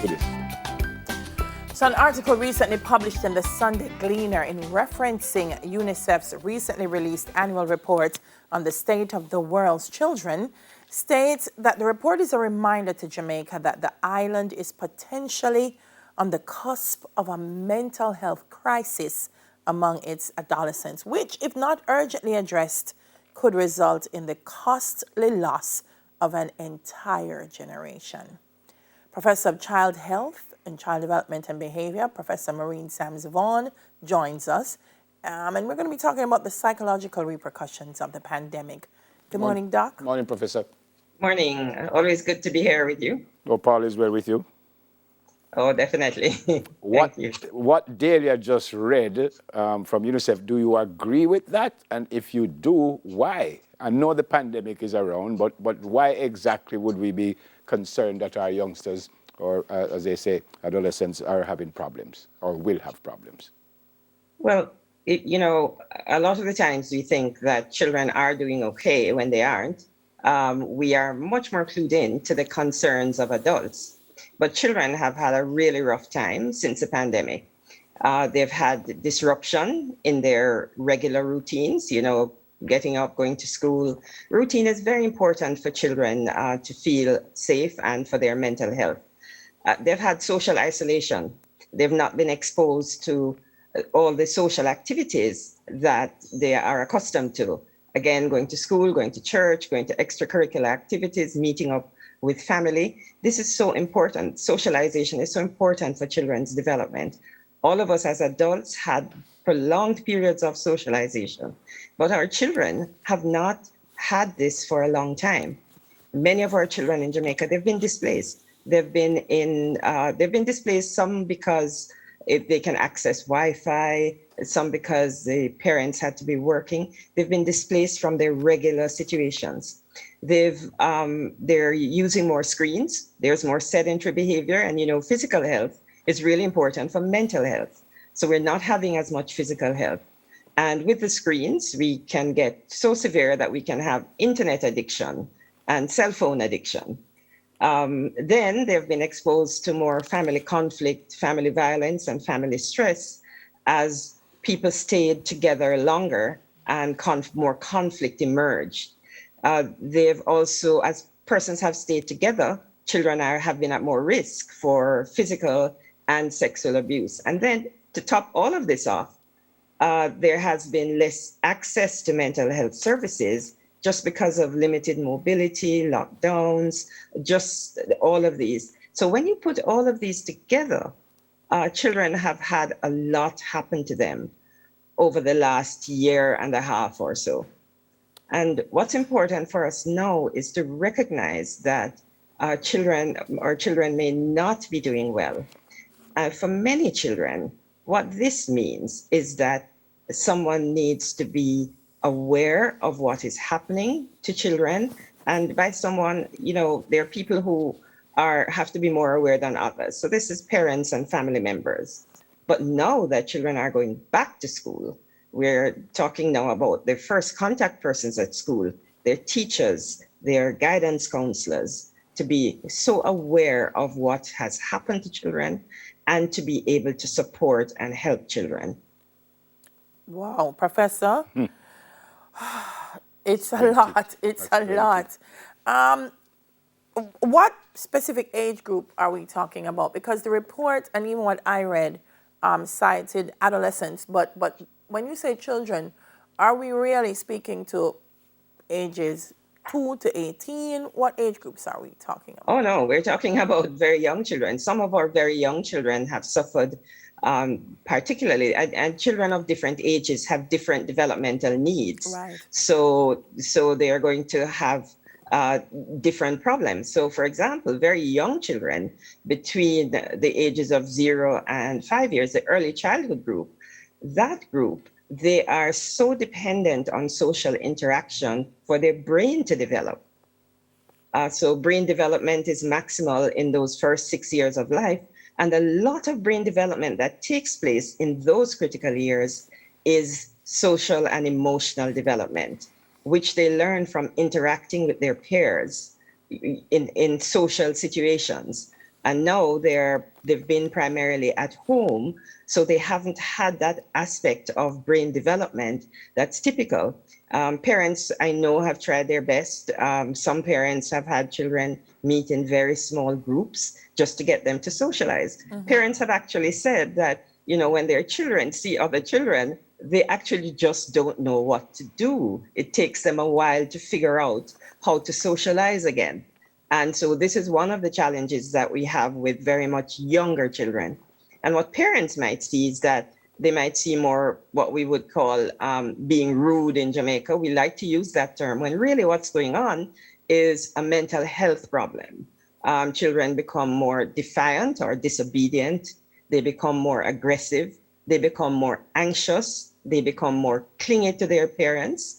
to this. So an article recently published in the Sunday Gleaner in referencing UNICEF's recently released annual report on the state of the world's children states that the report is a reminder to Jamaica that the island is potentially on the cusp of a mental health crisis among its adolescents, which, if not urgently addressed, could result in the costly loss of an entire generation. Professor of Child Health and Child Development and Behavior, Professor Maureen Sams-Vaughan, joins us. And we're going to be talking about the psychological repercussions of the pandemic. Good morning, Doc. Morning, Professor. Morning. Always good to be here with you. Hope all is well with you. Oh, definitely. What, Thank you. what Delia just read from UNICEF, do you agree with that? And if you do, why? I know the pandemic is around, but why exactly would we be concerned that our youngsters, or as they say, adolescents, are having problems or will have problems? Well, a lot of the times we think that children are doing okay when they aren't. We are much more clued in to the concerns of adults. But children have had a really rough time since the pandemic. They've had disruption in their regular routines, getting up, going to school. Routine is very important for children to feel safe and for their mental health. They've had social isolation. They've not been exposed to all the social activities that they are accustomed to. Again, going to school, going to church, going to extracurricular activities, meeting up with family. This is so important. Socialization is so important for children's development. All of us as adults had prolonged periods of socialization, but our children have not had this for a long time. Many of our children in Jamaica, they've been displaced. They've been displaced, some because they can access Wi-Fi, some because the parents had to be working. They've been displaced from their regular situations. They're using more screens. There's more sedentary behavior, and physical health is really important for mental health. So we're not having as much physical health. And with the screens, we can get so severe that we can have internet addiction and cell phone addiction. Then they've been exposed to more family conflict, family violence, and family stress as people stayed together longer and more conflict emerged. They've also, as persons have stayed together, children have been at more risk for physical and sexual abuse. And then to top all of this off, there has been less access to mental health services just because of limited mobility, lockdowns, just all of these. So when you put all of these together, children have had a lot happen to them over the last year and a half or so. And what's important for us now is to recognize that our children may not be doing well. For many children, what this means is that someone needs to be aware of what is happening to children. And by someone, there are people who have to be more aware than others. So this is parents and family members. But now that children are going back to school, we're talking now about their first contact persons at school, their teachers, their guidance counselors, to be so aware of what has happened to children and to be able to support and help children. Wow, Professor. It's a lot. It's a lot. What specific age group are we talking about? Because the report, and even what I read, cited adolescents. But when you say children, are we really speaking to ages 2 to 18? What age groups are we talking about? Oh, no, we're talking about very young children. Some of our very young children have suffered particularly, and children of different ages have different developmental needs. Right. So they are going to have different problems. So, for example, very young children between the ages of 0 and 5 years, the early childhood group, that group, they are so dependent on social interaction for their brain to develop. So brain development is maximal in those first 6 years of life. And a lot of brain development that takes place in those critical years is social and emotional development, which they learn from interacting with their peers in social situations. And now they've been primarily at home, so they haven't had that aspect of brain development that's typical. Parents I know have tried their best. Some parents have had children meet in very small groups just to get them to socialize. Parents have actually said that, when their children see other children, they actually just don't know what to do. It takes them a while to figure out how to socialize again. And so this is one of the challenges that we have with very much younger children. And what parents might see is that they might see more what we would call being rude in Jamaica. We like to use that term when really what's going on is a mental health problem. Children become more defiant or disobedient. They become more aggressive. They become more anxious. They become more clingy to their parents.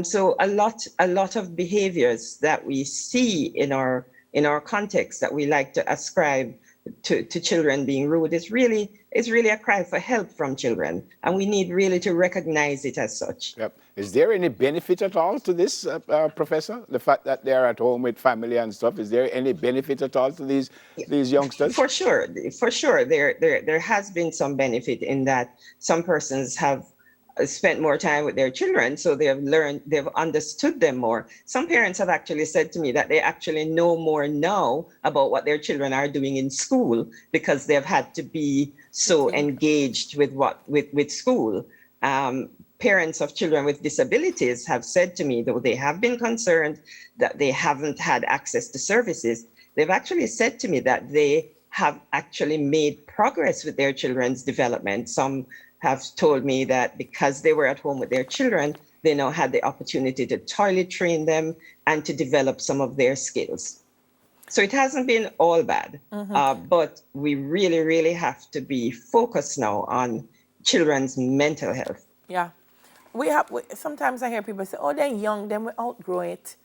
So a lot of behaviors that we see in our context that we like to ascribe to children being rude is really a cry for help from children, and we need really to recognize it as such. Yep. Is there any benefit at all to this, Professor? The fact that they're at home with family and stuff, is there any benefit at all to these youngsters? For sure. There has been some benefit in that some persons have spent more time with their children, so they've understood them more. Some parents have actually said to me that they actually know more now about what their children are doing in school because they've had to be so engaged with school. Parents of children with disabilities have said to me, though they have been concerned that they haven't had access to services, they've actually said to me that they have actually made progress with their children's development. Some have told me that because they were at home with their children, they now had the opportunity to toilet train them and to develop some of their skills. So it hasn't been all bad, but we really, really have to be focused now on children's mental health. Yeah. Sometimes I hear people say, oh, they're young, then we outgrow it.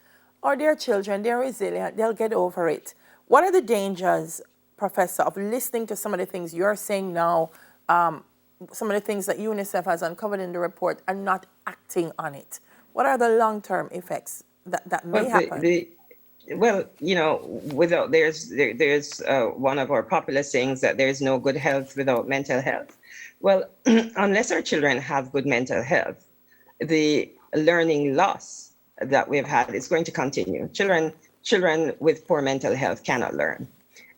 Or they're children, they're resilient, they'll get over it. What are the dangers, Professor, of listening to some of the things you're saying now, some of the things that UNICEF has uncovered in the report and not acting on it? What are the long-term effects that may happen? Without there's one of our popular sayings that there's no good health without mental health. Well, unless our children have good mental health, the learning loss that we've had is going to continue. Children with poor mental health cannot learn.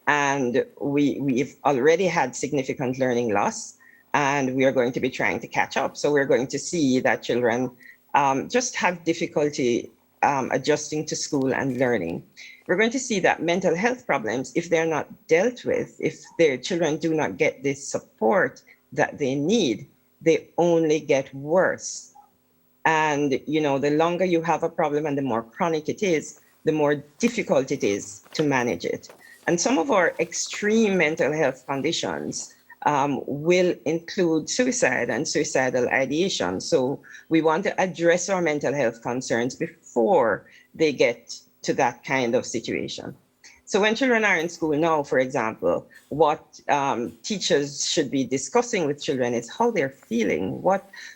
And we've already had significant learning loss, and we are going to be trying to catch up. So we're going to see that children just have difficulty adjusting to school and learning. We're going to see that mental health problems, if they're not dealt with, if their children do not get the support that they need, they only get worse. And, the longer you have a problem and the more chronic it is, the more difficult it is to manage it. And some of our extreme mental health conditions will include suicide and suicidal ideation. So we want to address our mental health concerns before they get to that kind of situation. So when children are in school now, for example, what teachers should be discussing with children is how they're feeling.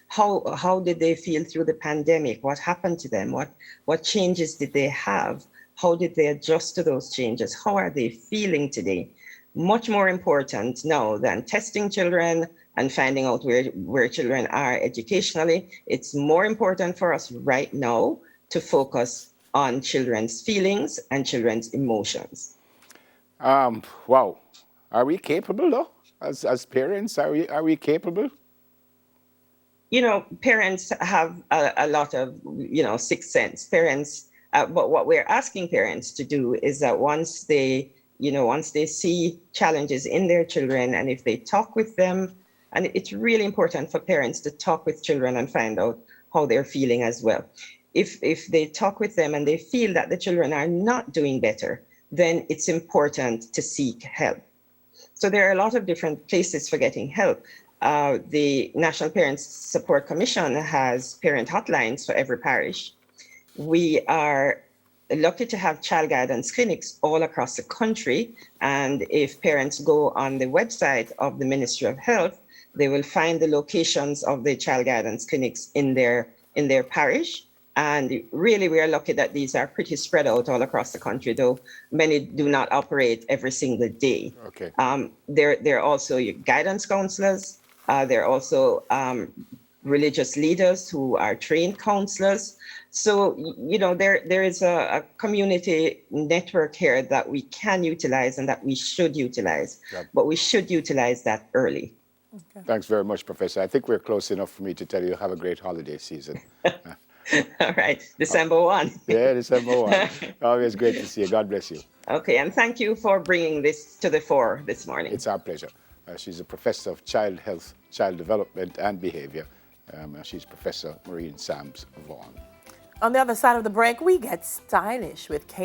How did they feel through the pandemic? What happened to them? What changes did they have? How did they adjust to those changes? How are they feeling today? Much more important now than testing children and finding out where children are educationally. It's more important for us right now to focus on children's feelings and children's emotions. Wow. Are we capable, though? As parents, are we capable? Parents have a lot of, sixth sense. Parents, but what we're asking parents to do is that once they see challenges in their children, and if they talk with them, and it's really important for parents to talk with children and find out how they're feeling as well. If they talk with them and they feel that the children are not doing better, then it's important to seek help. So there are a lot of different places for getting help. The National Parents Support Commission has parent hotlines for every parish. We are lucky to have child guidance clinics all across the country. And if parents go on the website of the Ministry of Health, they will find the locations of the child guidance clinics in their parish. And really, we are lucky that these are pretty spread out all across the country, though many do not operate every single day. Okay. There are also guidance counselors. There are also religious leaders who are trained counselors. So, there is a community network here that we can utilize and that we should utilize. Yep. But we should utilize that early. Okay. Thanks very much, Professor. I think we're close enough for me to tell you have a great holiday season. All right, December 1. Yeah, December 1. Always great to see you. God bless you. Okay, and thank you for bringing this to the fore this morning. It's our pleasure. She's a professor of child health, child development, and behavior. She's Professor Maureen Sams Vaughan. On the other side of the break, we get stylish with Kate.